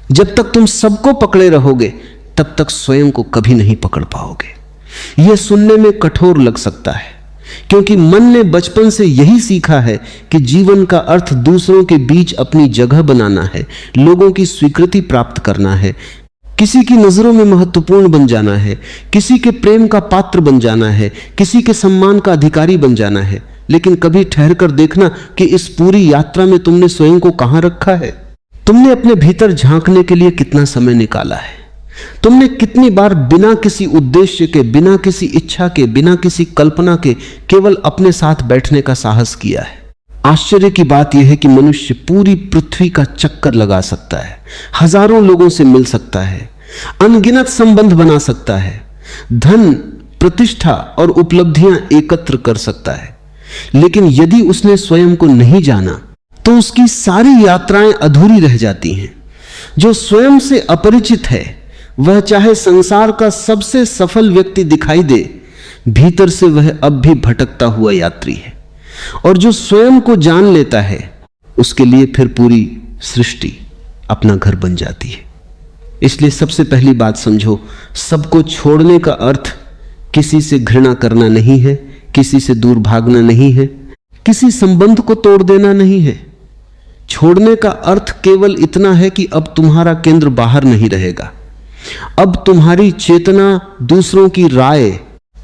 जब तक तुम सबको पकड़े रहोगे तब तक स्वयं को कभी नहीं पकड़ पाओगे। यह सुनने में कठोर लग सकता है, क्योंकि मन ने बचपन से यही सीखा है कि जीवन का अर्थ दूसरों के बीच अपनी जगह बनाना है, लोगों की स्वीकृति प्राप्त करना है, किसी की नजरों में महत्वपूर्ण बन जाना है, किसी के प्रेम का पात्र बन जाना है, किसी के सम्मान का अधिकारी बन जाना है। लेकिन कभी ठहर कर देखना कि इस पूरी यात्रा में तुमने स्वयं को कहां रखा है। तुमने अपने भीतर झांकने के लिए कितना समय निकाला है। तुमने कितनी बार बिना किसी उद्देश्य के, बिना किसी इच्छा के, बिना किसी कल्पना के केवल अपने साथ बैठने का साहस किया है। आश्चर्य की बात यह है कि मनुष्य पूरी पृथ्वी का चक्कर लगा सकता है, हजारों लोगों से मिल सकता है, अनगिनत संबंध बना सकता है, धन, प्रतिष्ठा और उपलब्धियां एकत्र कर सकता है, लेकिन यदि उसने स्वयं को नहीं जाना तो उसकी सारी यात्राएं अधूरी रह जाती हैं। जो स्वयं से अपरिचित है वह चाहे संसार का सबसे सफल व्यक्ति दिखाई दे, भीतर से वह अब भी भटकता हुआ यात्री है। और जो स्वयं को जान लेता है उसके लिए फिर पूरी सृष्टि अपना घर बन जाती है। इसलिए सबसे पहली बात समझो, सबको छोड़ने का अर्थ किसी से घृणा करना नहीं है, किसी से दूर भागना नहीं है, किसी संबंध को तोड़ देना नहीं है। छोड़ने का अर्थ केवल इतना है कि अब तुम्हारा केंद्र बाहर नहीं रहेगा। अब तुम्हारी चेतना दूसरों की राय,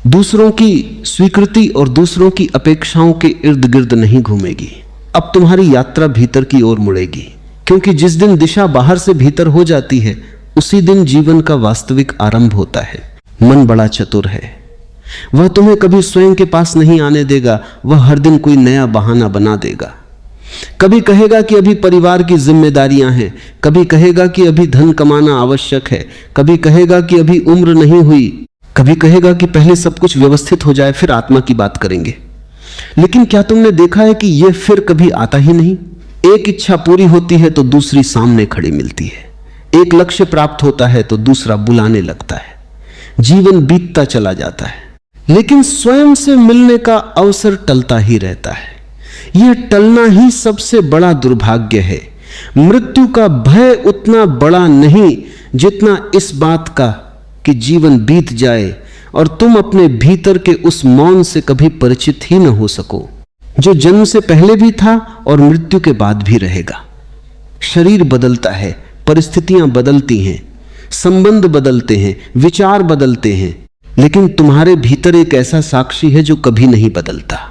दूसरों की स्वीकृति और दूसरों की अपेक्षाओं के इर्द गिर्द नहीं घूमेगी। अब तुम्हारी यात्रा भीतर की ओर मुड़ेगी, क्योंकि जिस दिन दिशा बाहर से भीतर हो जाती है उसी दिन जीवन का वास्तविक आरंभ होता है। मन बड़ा चतुर है, वह तुम्हें कभी स्वयं के पास नहीं आने देगा। वह हर दिन कोई नया बहाना बना देगा। कभी कहेगा कि अभी परिवार की जिम्मेदारियां हैं, कभी कहेगा कि अभी धन कमाना आवश्यक है, कभी कहेगा कि अभी उम्र नहीं हुई, कभी कहेगा कि पहले सब कुछ व्यवस्थित हो जाए फिर आत्मा की बात करेंगे। लेकिन क्या तुमने देखा है कि यह फिर कभी आता ही नहीं? एक इच्छा पूरी होती है तो दूसरी सामने खड़ी मिलती है, एक लक्ष्य प्राप्त होता है तो दूसरा बुलाने लगता है, जीवन बीतता चला जाता है, लेकिन स्वयं से मिलने का अवसर टलता ही रहता है। यह टलना ही सबसे बड़ा दुर्भाग्य है। मृत्यु का भय उतना बड़ा नहीं जितना इस बात का कि जीवन बीत जाए और तुम अपने भीतर के उस मौन से कभी परिचित ही न हो सको, जो जन्म से पहले भी था और मृत्यु के बाद भी रहेगा। शरीर बदलता है, परिस्थितियां बदलती हैं, संबंध बदलते हैं, विचार बदलते हैं, लेकिन तुम्हारे भीतर एक ऐसा साक्षी है जो कभी नहीं बदलता।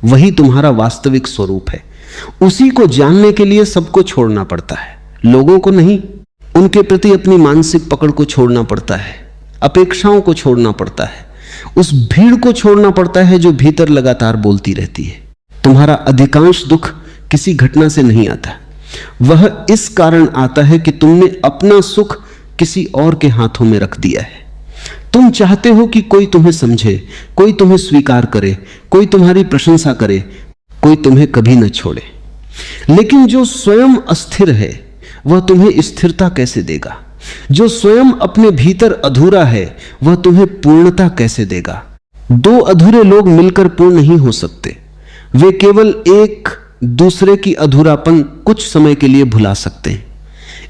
वही तुम्हारा वास्तविक स्वरूप है। उसी को जानने के लिए सबको छोड़ना पड़ता है, लोगों को नहीं। उनके प्रति अपनी मानसिक पकड़ को छोड़ना पड़ता है, अपेक्षाओं को छोड़ना पड़ता है, उस भीड़ को छोड़ना पड़ता है जो भीतर लगातार बोलती रहती है। तुम्हारा अधिकांश दुख किसी घटना से नहीं आता, वह इस कारण आता है कि तुमने अपना सुख किसी और के हाथों में रख दिया है। तुम चाहते हो कि कोई तुम्हें समझे, कोई तुम्हें स्वीकार करे, कोई तुम्हारी प्रशंसा करे, कोई तुम्हें कभी न छोड़े। लेकिन जो स्वयं अस्थिर है वह तुम्हें स्थिरता कैसे देगा? जो स्वयं अपने भीतर अधूरा है वह तुम्हें पूर्णता कैसे देगा? दो अधूरे लोग मिलकर पूर्ण नहीं हो सकते। वे केवल एक दूसरे की अधूरापन कुछ समय के लिए भुला सकते हैं।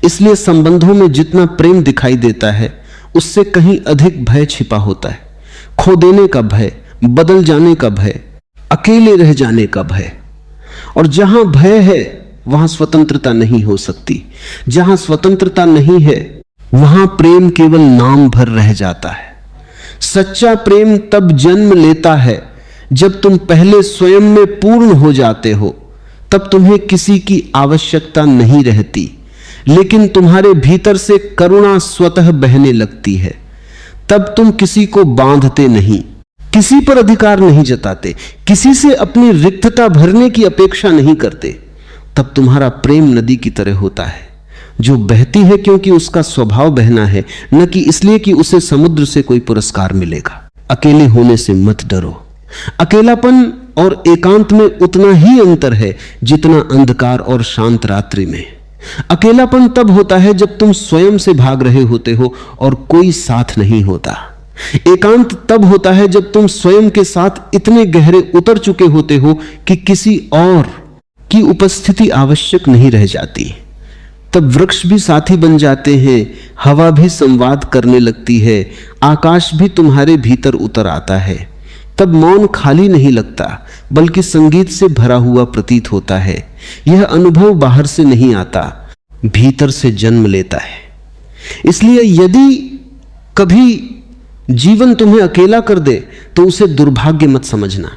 इसलिए संबंधों में जितना प्रेम दिखाई देता है उससे कहीं अधिक भय छिपा होता है। खो देने का भय, बदल जाने का भय, अकेले रह जाने का भय। और जहां भय है वहां स्वतंत्रता नहीं हो सकती। जहां स्वतंत्रता नहीं है वहां प्रेम केवल नाम भर रह जाता है। सच्चा प्रेम तब जन्म लेता है जब तुम पहले स्वयं में पूर्ण हो जाते हो। तब तुम्हें किसी की आवश्यकता नहीं रहती, लेकिन तुम्हारे भीतर से करुणा स्वतः बहने लगती है। तब तुम किसी को बांधते नहीं, किसी पर अधिकार नहीं जताते, किसी से अपनी रिक्तता भरने की अपेक्षा नहीं करते। तब तुम्हारा प्रेम नदी की तरह होता है, जो बहती है क्योंकि उसका स्वभाव बहना है, न कि इसलिए कि उसे समुद्र से कोई पुरस्कार मिलेगा। अकेले होने से मत डरो। अकेलापन और एकांत में उतना ही अंतर है जितना अंधकार और शांत रात्रि में। अकेलापन तब होता है जब तुम स्वयं से भाग रहे होते हो और कोई साथ नहीं होता। एकांत तब होता है जब तुम स्वयं के साथ इतने गहरे उतर चुके होते हो कि किसी और की उपस्थिति आवश्यक नहीं रह जाती। तब वृक्ष भी साथी बन जाते हैं, हवा भी संवाद करने लगती है, आकाश भी तुम्हारे भीतर उतर आता है। तब मौन खाली नहीं लगता बल्कि संगीत से भरा हुआ प्रतीत होता है। यह अनुभव बाहर से नहीं आता, भीतर से जन्म लेता है। इसलिए यदि कभी जीवन तुम्हें अकेला कर दे तो उसे दुर्भाग्य मत समझना।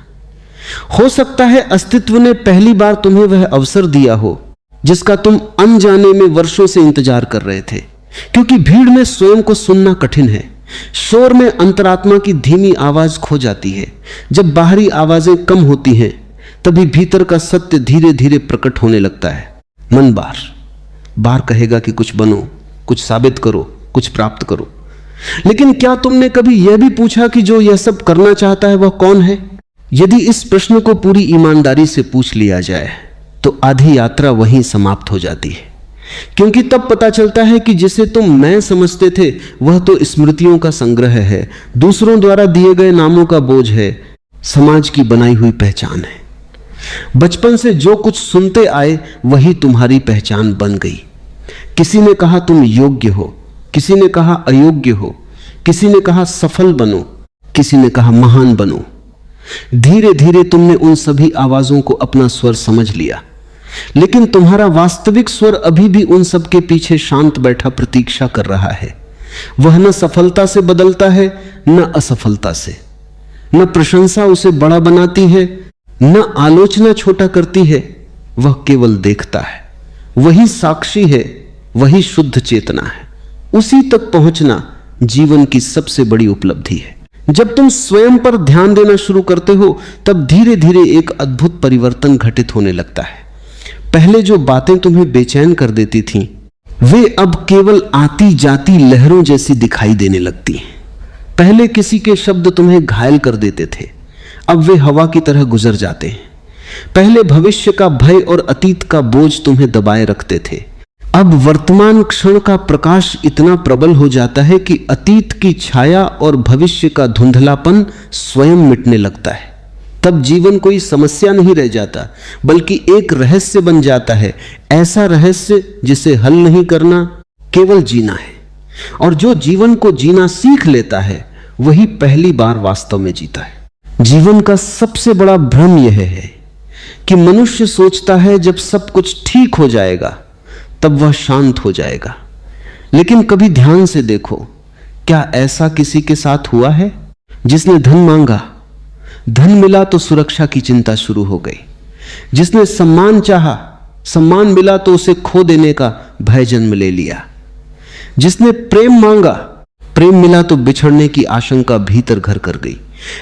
हो सकता है अस्तित्व ने पहली बार तुम्हें वह अवसर दिया हो जिसका तुम अनजाने में वर्षों से इंतजार कर रहे थे, क्योंकि भीड़ में स्वयं को सुनना कठिन है। शोर में अंतरात्मा की धीमी आवाज खो जाती है। जब बाहरी आवाजें कम होती हैं तभी भीतर का सत्य धीरे धीरे प्रकट होने लगता है। मन बार बार कहेगा कि कुछ बनो, कुछ साबित करो, कुछ प्राप्त करो। लेकिन क्या तुमने कभी यह भी पूछा कि जो यह सब करना चाहता है वह कौन है? यदि इस प्रश्न को पूरी ईमानदारी से पूछ लिया जाए तो आधी यात्रा वहीं समाप्त हो जाती है, क्योंकि तब पता चलता है कि जिसे तुम मैं समझते थे वह तो स्मृतियों का संग्रह है, दूसरों द्वारा दिए गए नामों का बोझ है, समाज की बनाई हुई पहचान है। बचपन से जो कुछ सुनते आए वही तुम्हारी पहचान बन गई। किसी ने कहा तुम योग्य हो, किसी ने कहा अयोग्य हो, किसी ने कहा सफल बनो, किसी ने कहा महान बनो। धीरे धीरे तुमने उन सभी आवाजों को अपना स्वर समझ लिया, लेकिन तुम्हारा वास्तविक स्वर अभी भी उन सब के पीछे शांत बैठा प्रतीक्षा कर रहा है। वह न सफलता से बदलता है, न असफलता से। न प्रशंसा उसे बड़ा बनाती है, न आलोचना छोटा करती है। वह केवल देखता है। वही साक्षी है, वही शुद्ध चेतना है। उसी तक पहुंचना जीवन की सबसे बड़ी उपलब्धि है। जब तुम स्वयं पर ध्यान देना शुरू करते हो तब धीरे धीरे एक अद्भुत परिवर्तन घटित होने लगता है। पहले जो बातें तुम्हें बेचैन कर देती थीं, वे अब केवल आती जाती लहरों जैसी दिखाई देने लगती हैं। पहले किसी के शब्द तुम्हें घायल कर देते थे, अब वे हवा की तरह गुजर जाते हैं। पहले भविष्य का भय और अतीत का बोझ तुम्हें दबाए रखते थे, अब वर्तमान क्षण का प्रकाश इतना प्रबल हो जाता है कि अतीत की छाया और भविष्य का धुंधलापन स्वयं मिटने लगता है। तब जीवन कोई समस्या नहीं रह जाता, बल्कि एक रहस्य बन जाता है, ऐसा रहस्य जिसे हल नहीं करना, केवल जीना है। और जो जीवन को जीना सीख लेता है वही पहली बार वास्तव में जीता है। जीवन का सबसे बड़ा भ्रम यह है कि मनुष्य सोचता है जब सब कुछ ठीक हो जाएगा तब वह शांत हो जाएगा। लेकिन कभी ध्यान से देखो, क्या ऐसा किसी के साथ हुआ है? जिसने धन मांगा, धन मिला तो सुरक्षा की चिंता शुरू हो गई। जिसने सम्मान चाहा, सम्मान मिला तो उसे खो देने का भय जन्म ले लिया। जिसने प्रेम मांगा, प्रेम मिला तो बिछड़ने की आशंका भीतर घर कर गई।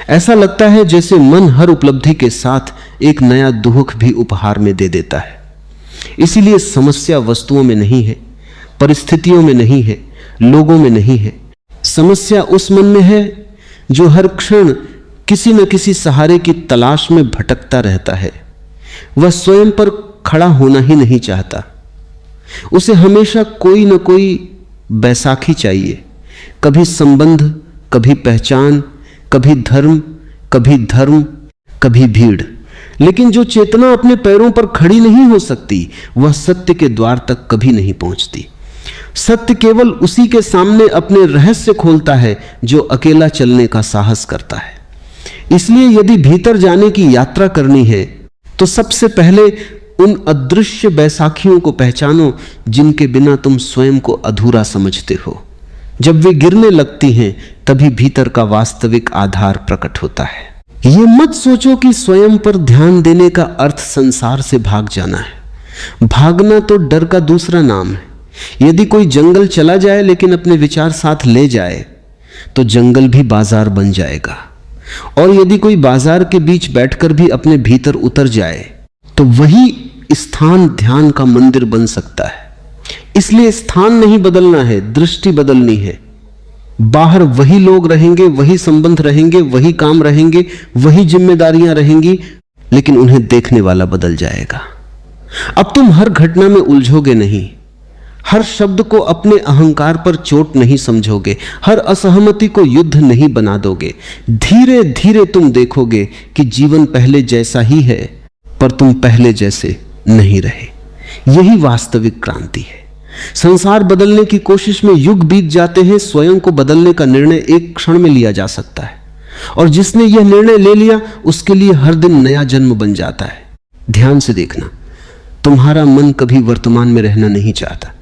ऐसा लगता है जैसे मन हर उपलब्धि के साथ एक नया दुख भी उपहार में दे देता है। इसीलिए समस्या वस्तुओं में नहीं है, परिस्थितियों में नहीं है, लोगों में नहीं है। समस्या उस मन में है जो हर क्षण किसी न किसी सहारे की तलाश में भटकता रहता है। वह स्वयं पर खड़ा होना ही नहीं चाहता। उसे हमेशा कोई न कोई बैसाखी चाहिए, कभी संबंध, कभी पहचान, कभी धर्म, कभी भीड़। लेकिन जो चेतना अपने पैरों पर खड़ी नहीं हो सकती, वह सत्य के द्वार तक कभी नहीं पहुंचती। सत्य केवल उसी के सामने अपने रहस्य खोलता है जो अकेला चलने का साहस करता है। इसलिए यदि भीतर जाने की यात्रा करनी है तो सबसे पहले उन अदृश्य बैसाखियों को पहचानो जिनके बिना तुम स्वयं को अधूरा समझते हो। जब वे गिरने लगती हैं तभी भीतर का वास्तविक आधार प्रकट होता है। ये मत सोचो कि स्वयं पर ध्यान देने का अर्थ संसार से भाग जाना है। भागना तो डर का दूसरा नाम है। यदि कोई जंगल चला जाए लेकिन अपने विचार साथ ले जाए तो जंगल भी बाजार बन जाएगा। और यदि कोई बाजार के बीच बैठकर भी अपने भीतर उतर जाए तो वही स्थान ध्यान का मंदिर बन सकता है। इसलिए स्थान नहीं बदलना है, दृष्टि बदलनी है। बाहर वही लोग रहेंगे, वही संबंध रहेंगे, वही काम रहेंगे, वही जिम्मेदारियां रहेंगी, लेकिन उन्हें देखने वाला बदल जाएगा। अब तुम हर घटना में उलझोगे नहीं, हर शब्द को अपने अहंकार पर चोट नहीं समझोगे, हर असहमति को युद्ध नहीं बना दोगे। धीरे धीरे तुम देखोगे कि जीवन पहले जैसा ही है, पर तुम पहले जैसे नहीं रहे। यही वास्तविक क्रांति है। संसार बदलने की कोशिश में युग बीत जाते हैं, स्वयं को बदलने का निर्णय एक क्षण में लिया जा सकता है। और जिसने यह निर्णय ले लिया उसके लिए हर दिन नया जन्म बन जाता है। ध्यान से देखना, तुम्हारा मन कभी वर्तमान में रहना नहीं चाहता।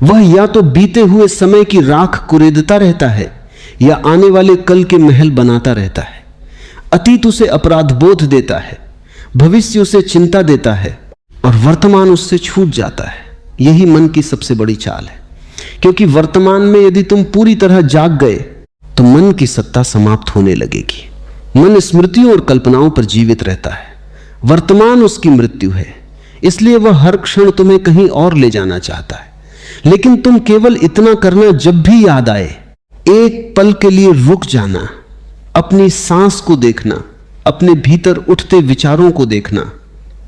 वह या तो बीते हुए समय की राख कुरेदता रहता है या आने वाले कल के महल बनाता रहता है। अतीत उसे अपराध बोध देता है, भविष्य उसे चिंता देता है और वर्तमान उससे छूट जाता है। यही मन की सबसे बड़ी चाल है, क्योंकि वर्तमान में यदि तुम पूरी तरह जाग गए तो मन की सत्ता समाप्त होने लगेगी। मन स्मृतियों और कल्पनाओं पर जीवित रहता है। वर्तमान उसकी मृत्यु है, इसलिए वह हर क्षण तुम्हें कहीं और ले जाना चाहता है। लेकिन तुम केवल इतना करना, जब भी याद आए एक पल के लिए रुक जाना, अपनी सांस को देखना, अपने भीतर उठते विचारों को देखना,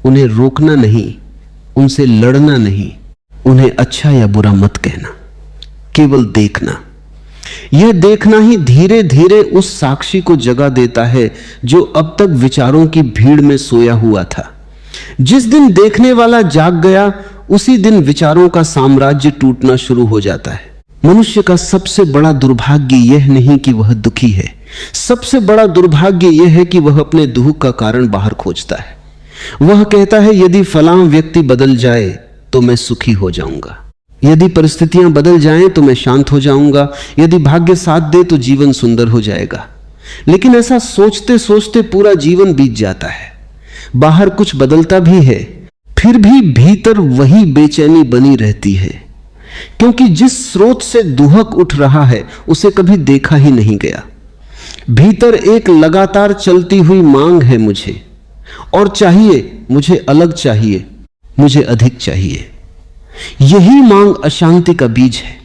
उन्हें रोकना नहीं, उनसे लड़ना नहीं, उन्हें अच्छा या बुरा मत कहना, केवल देखना। यह देखना ही धीरे धीरे उस साक्षी को जगा देता है जो अब तक विचारों की भीड़ में सोया हुआ था। जिस दिन देखने वाला जाग गया उसी दिन विचारों का साम्राज्य टूटना शुरू हो जाता है। मनुष्य का सबसे बड़ा दुर्भाग्य यह नहीं कि वह दुखी है, सबसे बड़ा दुर्भाग्य यह है कि वह अपने दुख का कारण बाहर खोजता है। वह कहता है यदि फलां व्यक्ति बदल जाए तो मैं सुखी हो जाऊंगा, यदि परिस्थितियां बदल जाएं तो मैं शांत हो जाऊंगा, यदि भाग्य साथ दे तो जीवन सुंदर हो जाएगा। लेकिन ऐसा सोचते सोचते पूरा जीवन बीत जाता है। बाहर कुछ बदलता भी है, फिर भी भीतर वही बेचैनी बनी रहती है, क्योंकि जिस स्रोत से दुहक उठ रहा है उसे कभी देखा ही नहीं गया। भीतर एक लगातार चलती हुई मांग है, मुझे और चाहिए, मुझे अलग चाहिए, मुझे अधिक चाहिए। यही मांग अशांति का बीज है।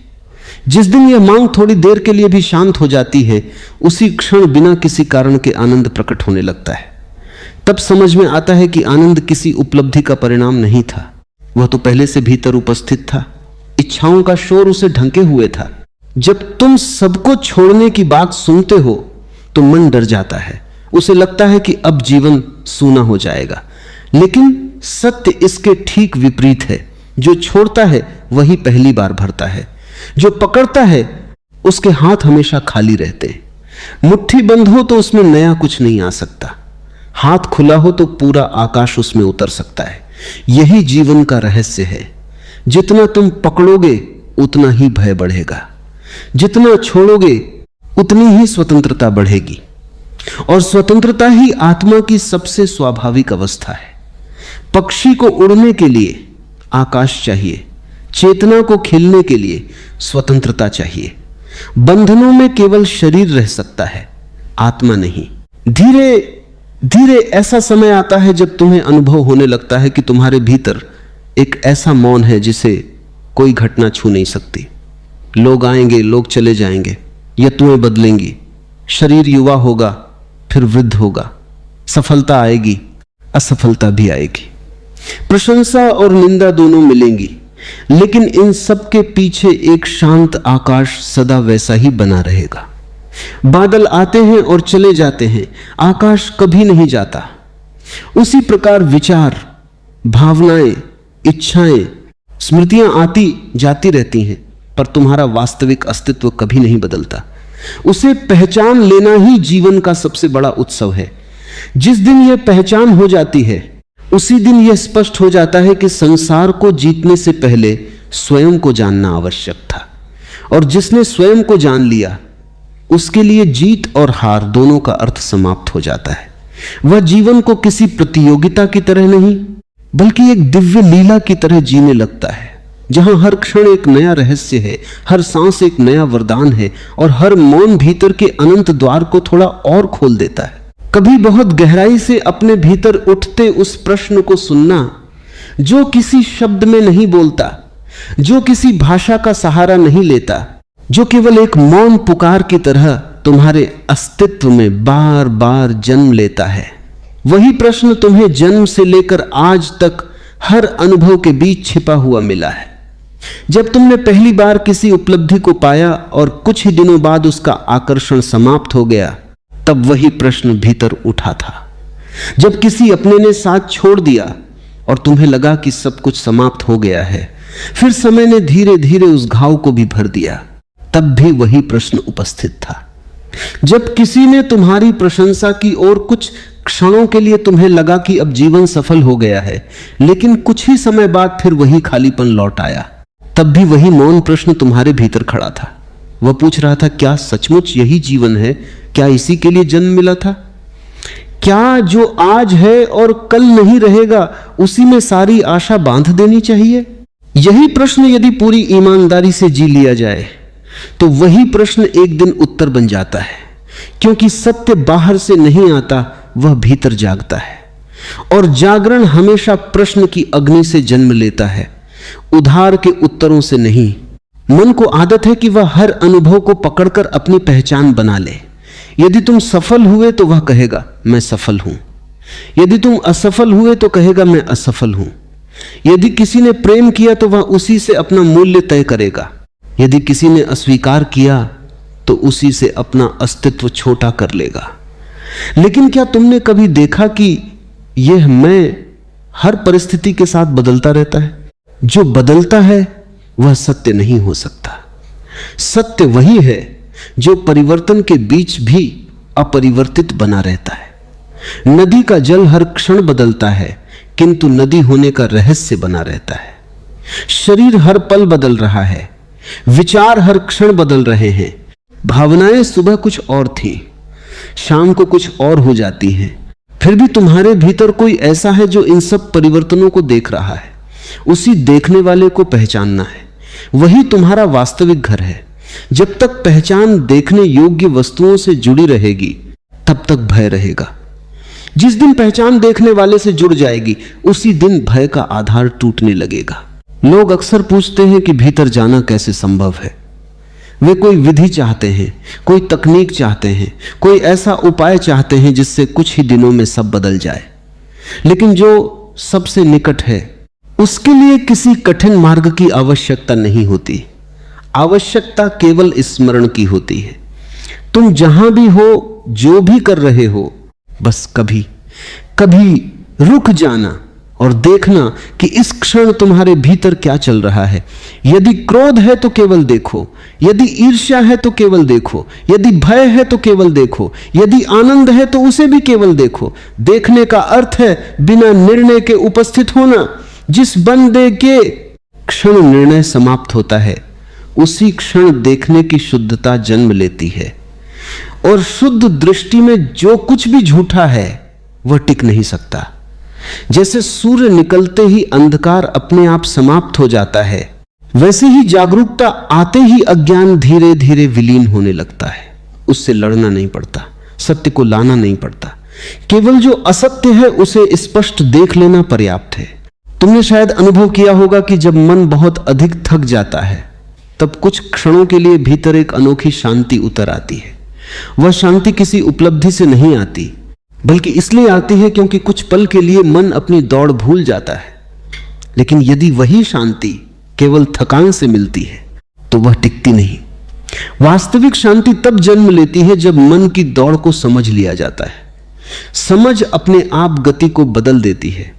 जिस दिन यह मांग थोड़ी देर के लिए भी शांत हो जाती है, उसी क्षण बिना किसी कारण के आनंद प्रकट होने लगता है। तब समझ में आता है कि आनंद किसी उपलब्धि का परिणाम नहीं था, वह तो पहले से भीतर उपस्थित था। इच्छाओं का शोर उसे ढंके हुए था। जब तुम सबको छोड़ने की बात सुनते हो तो मन डर जाता है, उसे लगता है कि अब जीवन सूना हो जाएगा। लेकिन सत्य इसके ठीक विपरीत है। जो छोड़ता है वही पहली बार भरता है, जो पकड़ता है उसके हाथ हमेशा खाली रहते हैं। मुट्ठी बंद हो तो उसमें नया कुछ नहीं आ सकता, हाथ खुला हो तो पूरा आकाश उसमें उतर सकता है। यही जीवन का रहस्य है। जितना तुम पकड़ोगे उतना ही भय बढ़ेगा, जितना छोड़ोगे उतनी ही स्वतंत्रता बढ़ेगी। और स्वतंत्रता ही आत्मा की सबसे स्वाभाविक अवस्था है। पक्षी को उड़ने के लिए आकाश चाहिए, चेतना को खिलने के लिए स्वतंत्रता चाहिए। बंधनों में केवल शरीर रह सकता है, आत्मा नहीं। धीरे धीरे ऐसा समय आता है जब तुम्हें अनुभव होने लगता है कि तुम्हारे भीतर एक ऐसा मौन है जिसे कोई घटना छू नहीं सकती। लोग आएंगे, लोग चले जाएंगे, यत्वें बदलेंगी, शरीर युवा होगा फिर वृद्ध होगा, सफलता आएगी, असफलता भी आएगी, प्रशंसा और निंदा दोनों मिलेंगी, लेकिन इन सब के पीछे एक शांत आकाश सदा वैसा ही बना रहेगा। बादल आते हैं और चले जाते हैं, आकाश कभी नहीं जाता। उसी प्रकार विचार, भावनाएं, इच्छाएं, स्मृतियां आती जाती रहती हैं, पर तुम्हारा वास्तविक अस्तित्व कभी नहीं बदलता। उसे पहचान लेना ही जीवन का सबसे बड़ा उत्सव है। जिस दिन यह पहचान हो जाती है उसी दिन यह स्पष्ट हो जाता है कि संसार को जीतने से पहले स्वयं को जानना आवश्यक था, और जिसने स्वयं को जान लिया उसके लिए जीत और हार दोनों का अर्थ समाप्त हो जाता है। वह जीवन को किसी प्रतियोगिता की तरह नहीं बल्कि एक दिव्य लीला की तरह जीने लगता है, जहां हर क्षण एक नया रहस्य है, हर सांस एक नया वरदान है, और हर मौन भीतर के अनंत द्वार को थोड़ा और खोल देता है। कभी बहुत गहराई से अपने भीतर उठते उस प्रश्न को सुनना जो किसी शब्द में नहीं बोलता, जो किसी भाषा का सहारा नहीं लेता, जो केवल एक मौन पुकार की तरह तुम्हारे अस्तित्व में बार बार जन्म लेता है। वही प्रश्न तुम्हें जन्म से लेकर आज तक हर अनुभव के बीच छिपा हुआ मिला है। जब तुमने पहली बार किसी उपलब्धि को पाया और कुछ ही दिनों बाद उसका आकर्षण समाप्त हो गया, तब वही प्रश्न भीतर उठा था। जब किसी अपने ने साथ छोड़ दिया और तुम्हें लगा कि सब कुछ समाप्त हो गया है, फिर समय ने धीरे धीरे उस घाव को भी भर दिया, तब भी वही प्रश्न उपस्थित था। जब किसी ने तुम्हारी प्रशंसा की और कुछ क्षणों के लिए तुम्हें लगा कि अब जीवन सफल हो गया है, लेकिन कुछ ही समय बाद फिर वही खालीपन लौट आया, तब भी वही मौन प्रश्न तुम्हारे भीतर खड़ा था। वह पूछ रहा था, क्या सचमुच यही जीवन है? क्या इसी के लिए जन्म मिला था? क्या जो आज है और कल नहीं रहेगा उसी में सारी आशा बांध देनी चाहिए? यही प्रश्न यदि पूरी ईमानदारी से जी लिया जाए तो वही प्रश्न एक दिन उत्तर बन जाता है, क्योंकि सत्य बाहर से नहीं आता, वह भीतर जागता है। और जागरण हमेशा प्रश्न की अग्नि से जन्म लेता है, उधार के उत्तरों से नहीं। मन को आदत है कि वह हर अनुभव को पकड़कर अपनी पहचान बना ले। यदि तुम सफल हुए तो वह कहेगा मैं सफल हूं, यदि तुम असफल हुए तो कहेगा मैं असफल हूं। यदि किसी ने प्रेम किया तो वह उसी से अपना मूल्य तय करेगा, यदि किसी ने अस्वीकार किया तो उसी से अपना अस्तित्व छोटा कर लेगा। लेकिन क्या तुमने कभी देखा कि यह मैं हर परिस्थिति के साथ बदलता रहता है? जो बदलता है वह सत्य नहीं हो सकता। सत्य वही है जो परिवर्तन के बीच भी अपरिवर्तित बना रहता है। नदी का जल हर क्षण बदलता है, किंतु नदी होने का रहस्य बना रहता है। शरीर हर पल बदल रहा है, विचार हर क्षण बदल रहे हैं। भावनाएं सुबह कुछ और थी, शाम को कुछ और हो जाती हैं। फिर भी तुम्हारे भीतर कोई ऐसा है जो इन सब परिवर्तनों को देख रहा है। उसी देखने वाले को पहचानना है, वही तुम्हारा वास्तविक घर है। जब तक पहचान देखने योग्य वस्तुओं से जुड़ी रहेगी तब तक भय रहेगा। जिस दिन पहचान देखने वाले से जुड़ जाएगी उसी दिन भय का आधार टूटने लगेगा। लोग अक्सर पूछते हैं कि भीतर जाना कैसे संभव है। वे कोई विधि चाहते हैं, कोई तकनीक चाहते हैं, कोई ऐसा उपाय चाहते हैं जिससे कुछ ही दिनों में सब बदल जाए। लेकिन जो सबसे निकट है उसके लिए किसी कठिन मार्ग की आवश्यकता नहीं होती। आवश्यकता केवल स्मरण की होती है। तुम जहां भी हो, जो भी कर रहे हो, बस कभी कभी रुक जाना और देखना कि इस क्षण तुम्हारे भीतर क्या चल रहा है। यदि क्रोध है तो केवल देखो, यदि ईर्ष्या है तो केवल देखो, यदि भय है तो केवल देखो, यदि आनंद है तो उसे भी केवल देखो। देखने का अर्थ है बिना निर्णय के उपस्थित होना। जिस बंदे के क्षण निर्णय समाप्त होता है उसी क्षण देखने की शुद्धता जन्म लेती है। और शुद्ध दृष्टि में जो कुछ भी झूठा है वह टिक नहीं सकता। जैसे सूर्य निकलते ही अंधकार अपने आप समाप्त हो जाता है, वैसे ही जागरूकता आते ही अज्ञान धीरे धीरे विलीन होने लगता है। उससे लड़ना नहीं पड़ता, सत्य को लाना नहीं पड़ता। केवल जो असत्य है उसे स्पष्ट देख लेना पर्याप्त है। तुमने शायद अनुभव किया होगा कि जब मन बहुत अधिक थक जाता है तब कुछ क्षणों के लिए भीतर एक अनोखी शांति उतर आती है। वह शांति किसी उपलब्धि से नहीं आती, बल्कि इसलिए आती है क्योंकि कुछ पल के लिए मन अपनी दौड़ भूल जाता है। लेकिन यदि वही शांति केवल थकान से मिलती है तो वह टिकती नहीं। वास्तविक शांति तब जन्म लेती है जब मन की दौड़ को समझ लिया जाता है। समझ अपने आप गति को बदल देती है।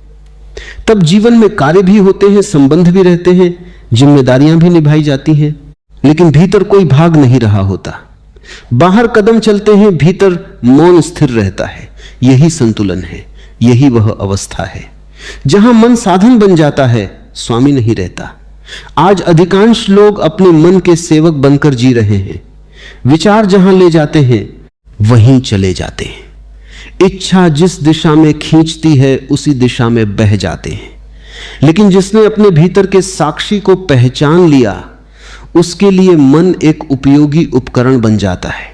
तब जीवन में कार्य भी होते हैं, संबंध भी रहते हैं, जिम्मेदारियां भी निभाई जाती हैं, लेकिन भीतर कोई भाग नहीं रहा होता। बाहर कदम चलते हैं, भीतर मौन स्थिर रहता है। यही संतुलन है, यही वह अवस्था है जहां मन साधन बन जाता है, स्वामी नहीं रहता। आज अधिकांश लोग अपने मन के सेवक बनकर जी रहे हैं। विचार जहां ले जाते हैं वहीं चले जाते हैं। इच्छा जिस दिशा में खींचती है उसी दिशा में बह जाते हैं। लेकिन जिसने अपने भीतर के साक्षी को पहचान लिया उसके लिए मन एक उपयोगी उपकरण बन जाता है।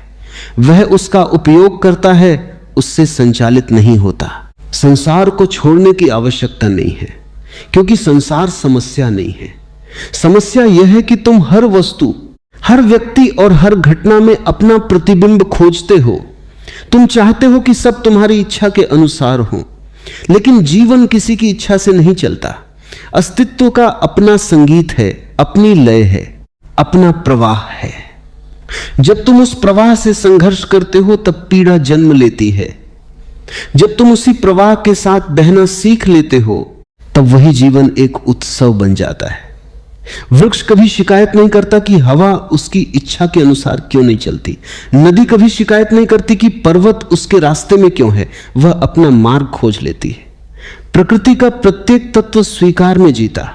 वह उसका उपयोग करता है, उससे संचालित नहीं होता। संसार को छोड़ने की आवश्यकता नहीं है, क्योंकि संसार समस्या नहीं है। समस्या यह है कि तुम हर वस्तु, हर व्यक्ति और हर घटना में अपना प्रतिबिंब खोजते हो। तुम चाहते हो कि सब तुम्हारी इच्छा के अनुसार हो, लेकिन जीवन किसी की इच्छा से नहीं चलता। अस्तित्व का अपना संगीत है, अपनी लय है, अपना प्रवाह है। जब तुम उस प्रवाह से संघर्ष करते हो तब पीड़ा जन्म लेती है। जब तुम उसी प्रवाह के साथ बहना सीख लेते हो तब वही जीवन एक उत्सव बन जाता है। वृक्ष कभी शिकायत नहीं करता कि हवा उसकी इच्छा के अनुसार क्यों नहीं चलती। नदी कभी शिकायत नहीं करती कि पर्वत उसके रास्ते में क्यों है, वह अपना मार्ग खोज लेती है। प्रकृति का प्रत्येक तत्व स्वीकार में जीता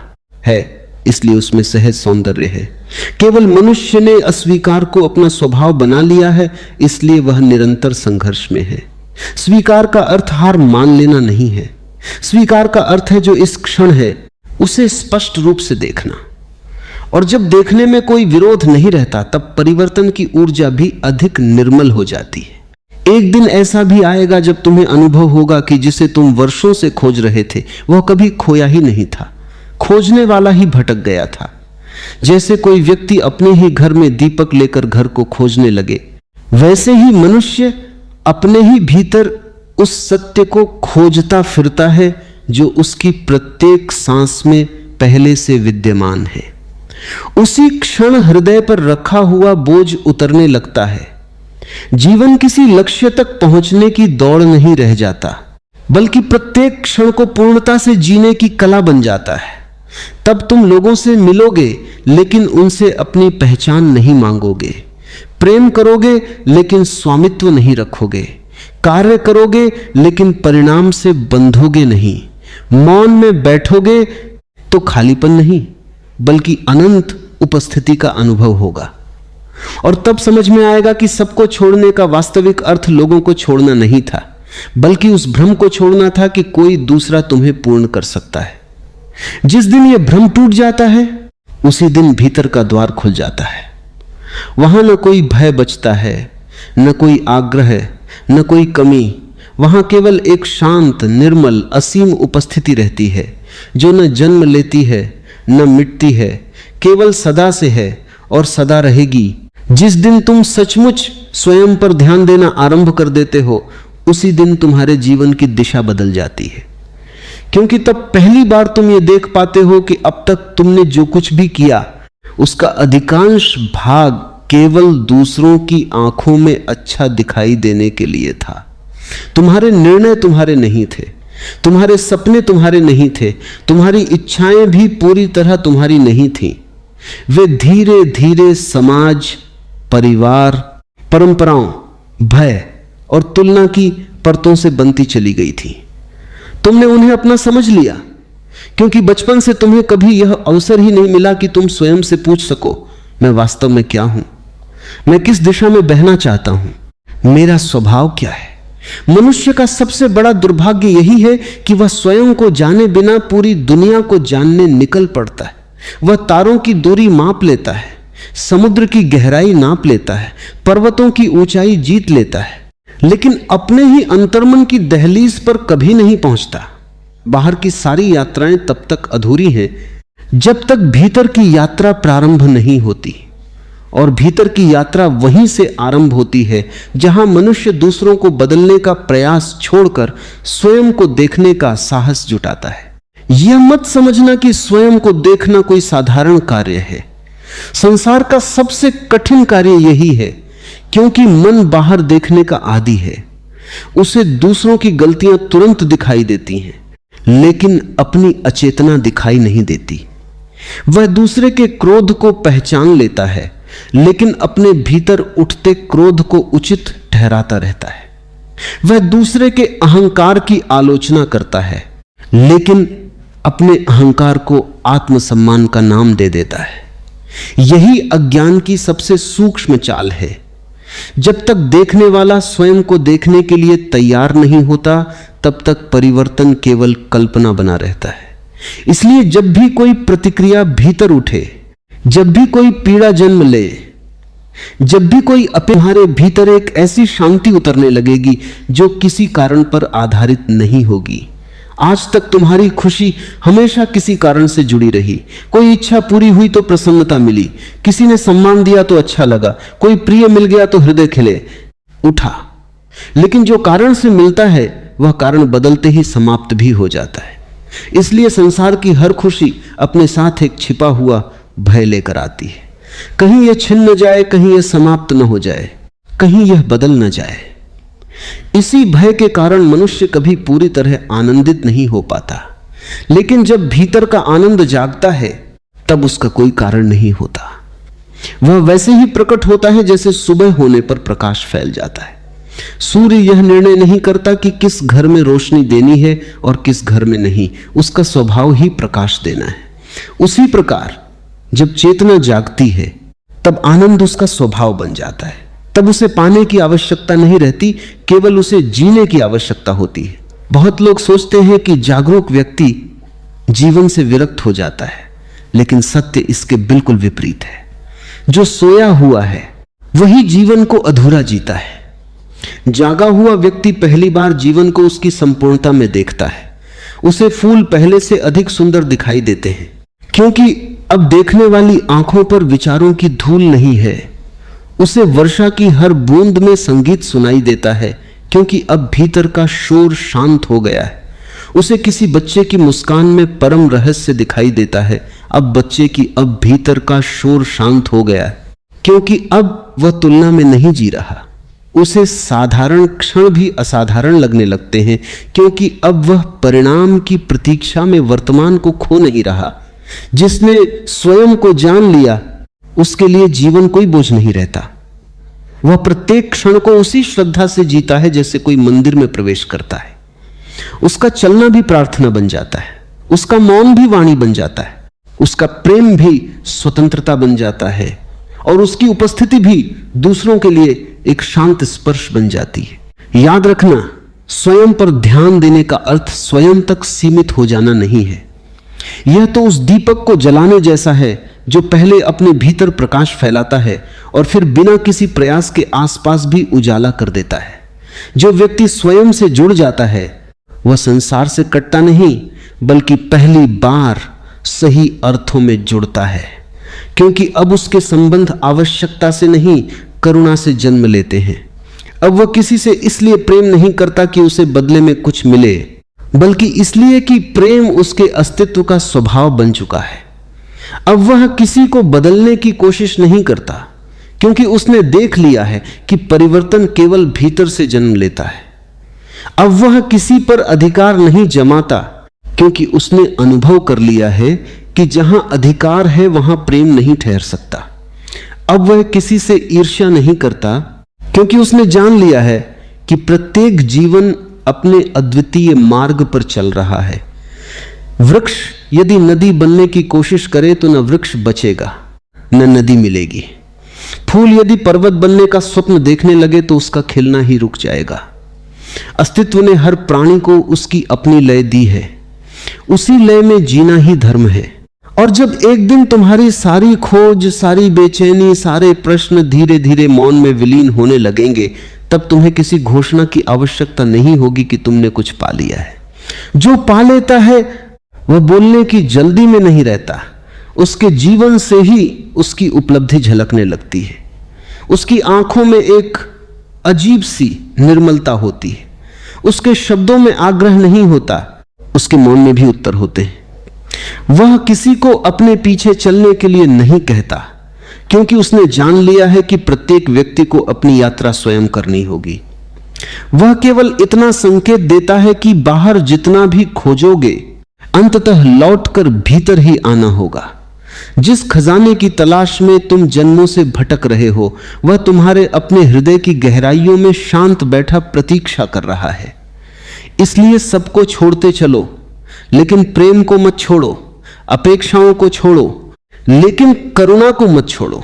है, इसलिए उसमें सहज सौंदर्य है। केवल मनुष्य ने अस्वीकार को अपना स्वभाव बना लिया है, इसलिए वह निरंतर संघर्ष में है। स्वीकार का अर्थ हार मान लेना नहीं है। स्वीकार का अर्थ है जो इस क्षण है उसे स्पष्ट रूप से देखना, और जब देखने में कोई विरोध नहीं रहता तब परिवर्तन की ऊर्जा भी अधिक निर्मल हो जाती है। एक दिन ऐसा भी आएगा जब तुम्हें अनुभव होगा कि जिसे तुम वर्षों से खोज रहे थे वह कभी खोया ही नहीं था, खोजने वाला ही भटक गया था। जैसे कोई व्यक्ति अपने ही घर में दीपक लेकर घर को खोजने लगे, वैसे ही मनुष्य अपने ही भीतर उस सत्य को खोजता फिरता है जो उसकी प्रत्येक सांस में पहले से विद्यमान है। उसी क्षण हृदय पर रखा हुआ बोझ उतरने लगता है। जीवन किसी लक्ष्य तक पहुंचने की दौड़ नहीं रह जाता, बल्कि प्रत्येक क्षण को पूर्णता से जीने की कला बन जाता है। तब तुम लोगों से मिलोगे लेकिन उनसे अपनी पहचान नहीं मांगोगे, प्रेम करोगे लेकिन स्वामित्व नहीं रखोगे, कार्य करोगे लेकिन परिणाम से बंधोगे नहीं, मौन में बैठोगे तो खालीपन नहीं बल्कि अनंत उपस्थिति का अनुभव होगा। और तब समझ में आएगा कि सबको छोड़ने का वास्तविक अर्थ लोगों को छोड़ना नहीं था, बल्कि उस भ्रम को छोड़ना था कि कोई दूसरा तुम्हें पूर्ण कर सकता है। जिस दिन यह भ्रम टूट जाता है उसी दिन भीतर का द्वार खुल जाता है। वहां न कोई भय बचता है, न कोई आग्रह, न कोई कमी। वहां केवल एक शांत निर्मल असीम उपस्थिति रहती है जो न जन्म लेती है न मिटती है, केवल सदा से है और सदा रहेगी। जिस दिन तुम सचमुच स्वयं पर ध्यान देना आरंभ कर देते हो उसी दिन तुम्हारे जीवन की दिशा बदल जाती है, क्योंकि तब पहली बार तुम ये देख पाते हो कि अब तक तुमने जो कुछ भी किया उसका अधिकांश भाग केवल दूसरों की आंखों में अच्छा दिखाई देने के लिए था। तुम्हारे निर्णय तुम्हारे नहीं थे, तुम्हारे सपने तुम्हारे नहीं थे, तुम्हारी इच्छाएं भी पूरी तरह तुम्हारी नहीं थीं। वे धीरे धीरे समाज, परिवार, परंपराओं, भय और तुलना की परतों से बनती चली गई थी। तुमने उन्हें अपना समझ लिया, क्योंकि बचपन से तुम्हें कभी यह अवसर ही नहीं मिला कि तुम स्वयं से पूछ सको, मैं वास्तव में क्या हूं, मैं किस दिशा में बहना चाहता हूं, मेरा स्वभाव क्या है। मनुष्य का सबसे बड़ा दुर्भाग्य यही है कि वह स्वयं को जाने बिना पूरी दुनिया को जानने निकल पड़ता है। वह तारों की दूरी माप लेता है, समुद्र की गहराई नाप लेता है, पर्वतों की ऊंचाई जीत लेता है, लेकिन अपने ही अंतर्मन की दहलीज पर कभी नहीं पहुंचता। बाहर की सारी यात्राएं तब तक अधूरी हैं जब तक भीतर की यात्रा प्रारंभ नहीं होती, और भीतर की यात्रा वहीं से आरंभ होती है जहां मनुष्य दूसरों को बदलने का प्रयास छोड़कर स्वयं को देखने का साहस जुटाता है। यह मत समझना कि स्वयं को देखना कोई साधारण कार्य है। संसार का सबसे कठिन कार्य यही है, क्योंकि मन बाहर देखने का आदी है। उसे दूसरों की गलतियां तुरंत दिखाई देती हैं, लेकिन अपनी अचेतना दिखाई नहीं देती। वह दूसरे के क्रोध को पहचान लेता है, लेकिन अपने भीतर उठते क्रोध को उचित ठहराता रहता है। वह दूसरे के अहंकार की आलोचना करता है, लेकिन अपने अहंकार को आत्मसम्मान का नाम दे देता है। यही अज्ञान की सबसे सूक्ष्म चाल है। जब तक देखने वाला स्वयं को देखने के लिए तैयार नहीं होता, तब तक परिवर्तन केवल कल्पना बना रहता है। इसलिए जब भी कोई प्रतिक्रिया भीतर उठे, जब भी कोई पीड़ा जन्म ले, जब भी कोई तुम्हारे भीतर एक ऐसी शांति उतरने लगेगी जो किसी कारण पर आधारित नहीं होगी। आज तक तुम्हारी खुशी हमेशा किसी कारण से जुड़ी रही। कोई इच्छा पूरी हुई तो प्रसन्नता मिली, किसी ने सम्मान दिया तो अच्छा लगा, कोई प्रिय मिल गया तो हृदय खिले उठा। लेकिन जो कारण से मिलता है वह कारण बदलते ही समाप्त भी हो जाता है। इसलिए संसार की हर खुशी अपने साथ एक छिपा हुआ भय लेकर आती है। कहीं यह छिन न जाए, कहीं यह समाप्त न हो जाए, कहीं यह बदल न जाए। इसी भय के कारण मनुष्य कभी पूरी तरह आनंदित नहीं हो पाता। लेकिन जब भीतर का आनंद जागता है तब उसका कोई कारण नहीं होता। वह वैसे ही प्रकट होता है जैसे सुबह होने पर प्रकाश फैल जाता है। सूर्य यह निर्णय नहीं करता कि किस घर में रोशनी देनी है और किस घर में नहीं, उसका स्वभाव ही प्रकाश देना है। उसी प्रकार जब चेतना जागती है तब आनंद उसका स्वभाव बन जाता है। तब उसे पाने की आवश्यकता नहीं रहती, केवल उसे जीने की आवश्यकता होती है। बहुत लोग सोचते हैं कि जागरूक व्यक्ति जीवन से विरक्त हो जाता है, लेकिन सत्य इसके बिल्कुल विपरीत है। जो सोया हुआ है वही जीवन को अधूरा जीता है। जागा हुआ व्यक्ति पहली बार जीवन को उसकी संपूर्णता में देखता है। उसे फूल पहले से अधिक सुंदर दिखाई देते हैं, क्योंकि अब देखने वाली आंखों पर विचारों की धूल नहीं है। उसे वर्षा की हर बूंद में संगीत सुनाई देता है, क्योंकि अब भीतर का शोर शांत हो गया है। उसे किसी बच्चे की मुस्कान में परम रहस्य दिखाई देता है। अब बच्चे की अब भीतर का शोर शांत हो गया है, क्योंकि अब वह तुलना में नहीं जी रहा। उसे साधारण क्षण भी असाधारण लगने लगते हैं, क्योंकि अब वह परिणाम की प्रतीक्षा में वर्तमान को खो नहीं रहा। जिसने स्वयं को जान लिया उसके लिए जीवन कोई बोझ नहीं रहता। वह प्रत्येक क्षण को उसी श्रद्धा से जीता है जैसे कोई मंदिर में प्रवेश करता है। उसका चलना भी प्रार्थना बन जाता है, उसका मौन भी वाणी बन जाता है, उसका प्रेम भी स्वतंत्रता बन जाता है, और उसकी उपस्थिति भी दूसरों के लिए एक शांत स्पर्श बन जाती है। याद रखना, स्वयं पर ध्यान देने का अर्थ स्वयं तक सीमित हो जाना नहीं है। यह तो उस दीपक को जलाने जैसा है जो पहले अपने भीतर प्रकाश फैलाता है और फिर बिना किसी प्रयास के आसपास भी उजाला कर देता है। जो व्यक्ति स्वयं से जुड़ जाता है वह संसार से कटता नहीं, बल्कि पहली बार सही अर्थों में जुड़ता है, क्योंकि अब उसके संबंध आवश्यकता से नहीं, करुणा से जन्म लेते हैं। अब वह किसी से इसलिए प्रेम नहीं करता कि उसे बदले में कुछ मिले, बल्कि इसलिए कि प्रेम उसके अस्तित्व का स्वभाव बन चुका है। अब वह किसी को बदलने की कोशिश नहीं करता, क्योंकि उसने देख लिया है कि परिवर्तन केवल भीतर से जन्म लेता है। अब वह किसी पर अधिकार नहीं जमाता, क्योंकि उसने अनुभव कर लिया है कि जहां अधिकार है वहां प्रेम नहीं ठहर सकता। अब वह किसी से ईर्ष्या नहीं करता, क्योंकि उसने जान लिया है कि प्रत्येक जीवन अपने अद्वितीय मार्ग पर चल रहा है। वृक्ष यदि नदी बनने की कोशिश करे तो न वृक्ष बचेगा न नदी मिलेगी। फूल यदि पर्वत बनने का स्वप्न देखने लगे तो उसका खिलना ही रुक जाएगा। अस्तित्व ने हर प्राणी को उसकी अपनी लय दी है, उसी लय में जीना ही धर्म है। और जब एक दिन तुम्हारी सारी खोज, सारी बेचैनी, सारे प्रश्न धीरे धीरे मौन में विलीन होने लगेंगे, तब तुम्हें किसी घोषणा की आवश्यकता नहीं होगी कि तुमने कुछ पा लिया है। जो पा लेता है वह बोलने की जल्दी में नहीं रहता, उसके जीवन से ही उसकी उपलब्धि झलकने लगती है। उसकी आंखों में एक अजीब सी निर्मलता होती है, उसके शब्दों में आग्रह नहीं होता, उसके मौन में भी उत्तर होते हैं। वह किसी को अपने पीछे चलने के लिए नहीं कहता, क्योंकि उसने जान लिया है कि प्रत्येक व्यक्ति को अपनी यात्रा स्वयं करनी होगी। वह केवल इतना संकेत देता है कि बाहर जितना भी खोजोगे अंततः लौटकर भीतर ही आना होगा। जिस खजाने की तलाश में तुम जन्मों से भटक रहे हो वह तुम्हारे अपने हृदय की गहराइयों में शांत बैठा प्रतीक्षा कर रहा है। इसलिए सबको छोड़ते चलो, लेकिन प्रेम को मत छोड़ो, अपेक्षाओं को छोड़ो लेकिन करुणा को मत छोड़ो,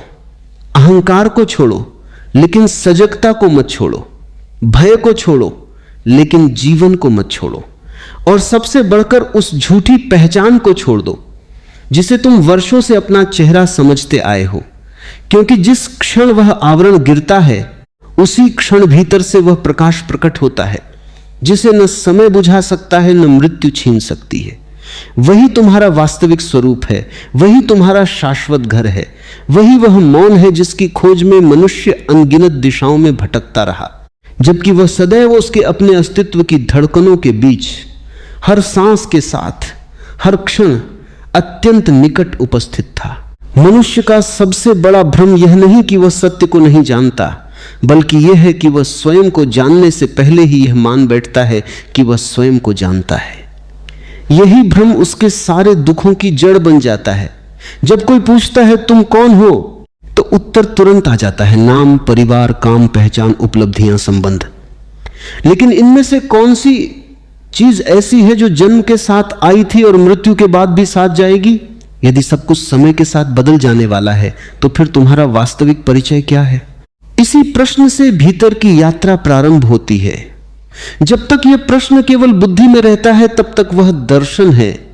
अहंकार को छोड़ो लेकिन सजगता को मत छोड़ो, भय को छोड़ो लेकिन जीवन को मत छोड़ो, और सबसे बढ़कर उस झूठी पहचान को छोड़ दो जिसे तुम वर्षों से अपना चेहरा समझते आए हो। क्योंकि जिस क्षण वह आवरण गिरता है उसी क्षण भीतर से वह प्रकाश प्रकट होता है, जिसे न समय बुझा सकता है न मृत्यु छीन सकती है। वही तुम्हारा वास्तविक स्वरूप है, वही तुम्हारा शाश्वत घर है, वही वह मौन है जिसकी खोज में मनुष्य अनगिनत दिशाओं में भटकता रहा, जबकि वह सदैव उसके अपने अस्तित्व की धड़कनों के बीच, हर सांस के साथ, हर क्षण अत्यंत निकट उपस्थित था। मनुष्य का सबसे बड़ा भ्रम यह नहीं कि वह सत्य को नहीं जानता, बल्कि यह है कि वह स्वयं को जानने से पहले ही यह मान बैठता है कि वह स्वयं को जानता है। यही भ्रम उसके सारे दुखों की जड़ बन जाता है, जब कोई पूछता है तुम कौन हो, तो उत्तर तुरंत आ जाता है, नाम, परिवार, काम, पहचान, उपलब्धियां, संबंध। लेकिन इनमें से कौन सी चीज ऐसी है जो जन्म के साथ आई थी और मृत्यु के बाद भी साथ जाएगी? यदि सब कुछ समय के साथ बदल जाने वाला है, तो फिर तुम्हारा वास्तविक परिचय क्या है? इसी प्रश्न से भीतर की यात्रा प्रारंभ होती है। जब तक यह प्रश्न केवल बुद्धि में रहता है, तब तक वह दर्शन है।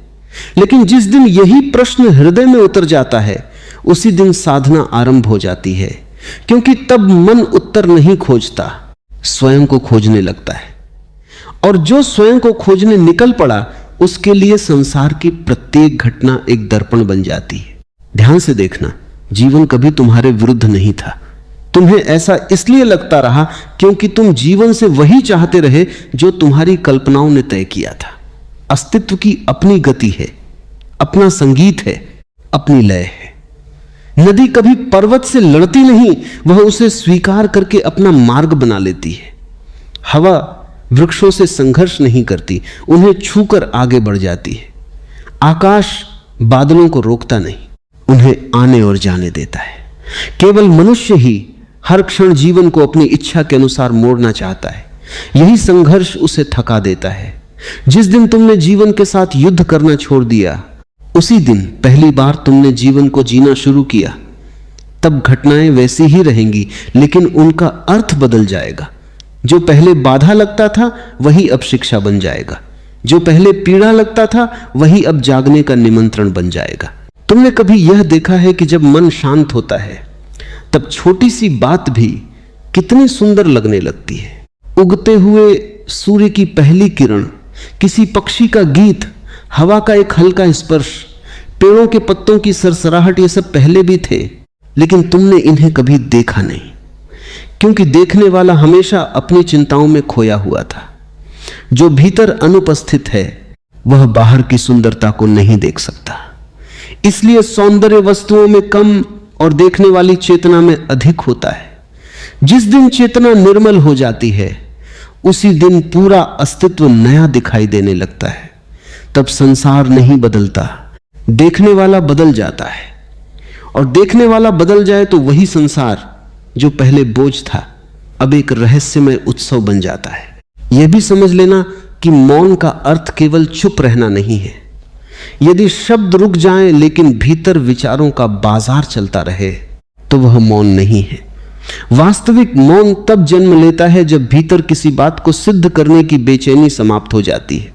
लेकिन जिस दिन यही प्रश्न हृदय में उतर जाता है, उसी दिन साधना आरंभ हो जाती है, क्योंकि तब मन उत्तर नहीं खोजता, स्वयं को खोजने लगता है। और जो स्वयं को खोजने निकल पड़ा, उसके लिए संसार की प्रत्येक घटना एक दर्पण बन जाती है। ध्यान से देखना, जीवन कभी तुम्हारे विरुद्ध नहीं था। तुम्हें ऐसा इसलिए लगता रहा क्योंकि तुम जीवन से वही चाहते रहे जो तुम्हारी कल्पनाओं ने तय किया था। अस्तित्व की अपनी गति है, अपना संगीत है, अपनी लय है। नदी कभी पर्वत से लड़ती नहीं, वह उसे स्वीकार करके अपना मार्ग बना लेती है। हवा वृक्षों से संघर्ष नहीं करती, उन्हें छूकर आगे बढ़ जाती है। आकाश बादलों को रोकता नहीं, उन्हें आने और जाने देता है। केवल मनुष्य ही हर क्षण जीवन को अपनी इच्छा के अनुसार मोड़ना चाहता है। यही संघर्ष उसे थका देता है। जिस दिन तुमने जीवन के साथ युद्ध करना छोड़ दिया, उसी दिन पहली बार तुमने जीवन को जीना शुरू किया। तब घटनाएं वैसी ही रहेंगी, लेकिन उनका अर्थ बदल जाएगा। जो पहले बाधा लगता था, वही अब शिक्षा बन जाएगा। जो पहले पीड़ा लगता था, वही अब जागने का निमंत्रण बन जाएगा। तुमने कभी यह देखा है कि जब मन शांत होता है, तब छोटी सी बात भी कितनी सुंदर लगने लगती है। उगते हुए सूर्य की पहली किरण, किसी पक्षी का गीत, हवा का एक हल्का स्पर्श, पेड़ों के पत्तों की सरसराहट, ये सब पहले भी थे, लेकिन तुमने इन्हें कभी देखा नहीं, क्योंकि देखने वाला हमेशा अपनी चिंताओं में खोया हुआ था। जो भीतर अनुपस्थित है, वह बाहर की सुंदरता को नहीं देख सकता। इसलिए सौंदर्य वस्तुओं में कम और देखने वाली चेतना में अधिक होता है। जिस दिन चेतना निर्मल हो जाती है, उसी दिन पूरा अस्तित्व नया दिखाई देने लगता है। तब संसार नहीं बदलता, देखने वाला बदल जाता है। और देखने वाला बदल जाए तो वही संसार जो पहले बोझ था, अब एक रहस्यमय उत्सव बन जाता है। यह भी समझ लेना कि मौन का अर्थ केवल चुप रहना नहीं है। यदि शब्द रुक जाएं लेकिन भीतर विचारों का बाजार चलता रहे, तो वह मौन नहीं है। वास्तविक मौन तब जन्म लेता है जब भीतर किसी बात को सिद्ध करने की बेचैनी समाप्त हो जाती है,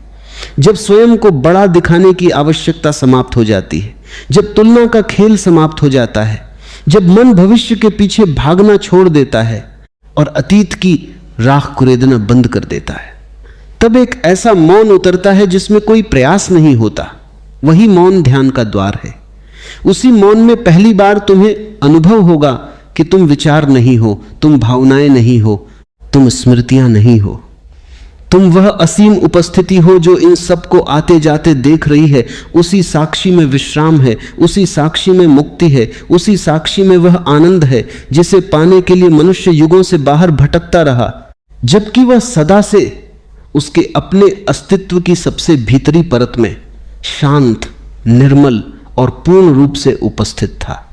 जब स्वयं को बड़ा दिखाने की आवश्यकता समाप्त हो जाती है, जब तुलना का खेल समाप्त हो जाता है, जब मन भविष्य के पीछे भागना छोड़ देता है और अतीत की राख कुरेदना बंद कर देता है। तब एक ऐसा मौन उतरता है जिसमें कोई प्रयास नहीं होता। वही मौन ध्यान का द्वार है। उसी मौन में पहली बार तुम्हें अनुभव होगा कि तुम विचार नहीं हो, तुम भावनाएं नहीं हो, तुम स्मृतियां नहीं हो। तुम वह असीम उपस्थिति हो जो इन सब को आते जाते देख रही है। उसी साक्षी में विश्राम है, उसी साक्षी में मुक्ति है, उसी साक्षी में वह आनंद है जिसे पाने के लिए मनुष्य युगों से बाहर भटकता रहा, जबकि वह सदा से उसके अपने अस्तित्व की सबसे भीतरी परत में शांत, निर्मल और पूर्ण रूप से उपस्थित था।